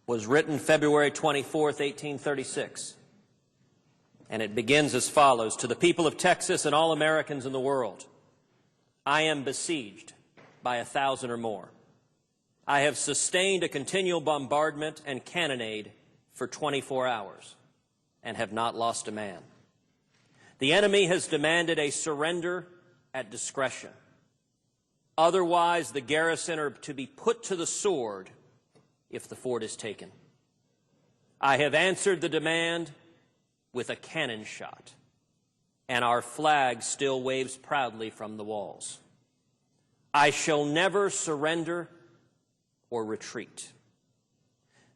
was written February 24, 1836. And it begins as follows: to the people of Texas and all Americans in the world, I am besieged by 1,000 or more. I have sustained a continual bombardment and cannonade for 24 hours and have not lost a man. The enemy has demanded a surrender at discretion. Otherwise, the garrison are to be put to the sword if the fort is taken. I have answered the demand with a cannon shot, and our flag still waves proudly from the walls. I shall never surrender or retreat.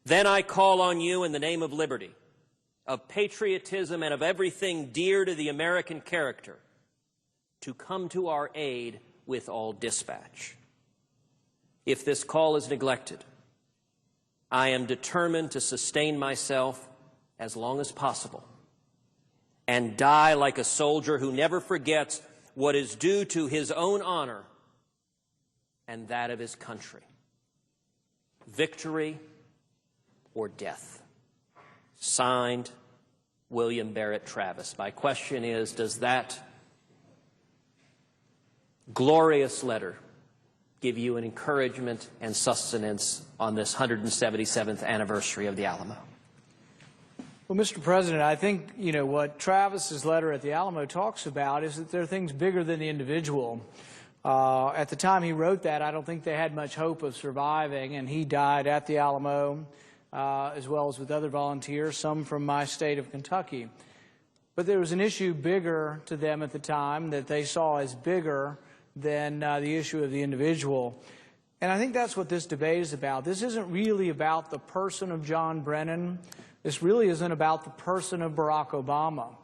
Then I call on you in the name of liberty, of patriotism, and of everything dear to the American character, to come to our aid with all dispatch. If this call is neglected, I am determined to sustain myself as long as possible and die like a soldier who never forgets what is due to his own honor and that of his country. Victory or death. Signed, William Barrett Travis. My question is, does that glorious letter give you an encouragement and sustenance on this 177th anniversary of the Alamo? Well, Mr. President, I think, what Travis's letter at the Alamo talks about is that there are things bigger than the individual. At the time he wrote that, I don't think they had much hope of surviving, and he died at the Alamo, as well as with other volunteers, some from my state of Kentucky. But there was an issue bigger to them at the time that they saw as bigger than the issue of the individual. And I think that's what this debate is about. This isn't really about the person of John Brennan. This really isn't about the person of Barack Obama.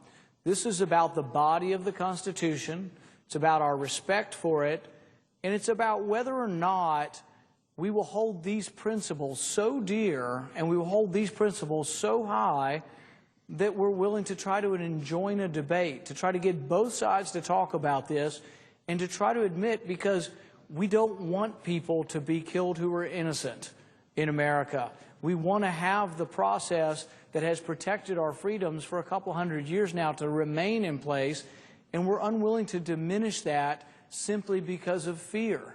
This is about the body of the Constitution. It's about our respect for it. And it's about whether or not we will hold these principles so dear and we will hold these principles so high that we're willing to try to enjoin a debate, to try to get both sides to talk about this, and to try to admit, because we don't want people to be killed who are innocent in America. We want to have the process that has protected our freedoms for a couple hundred years now to remain in place, and we're unwilling to diminish that simply because of fear.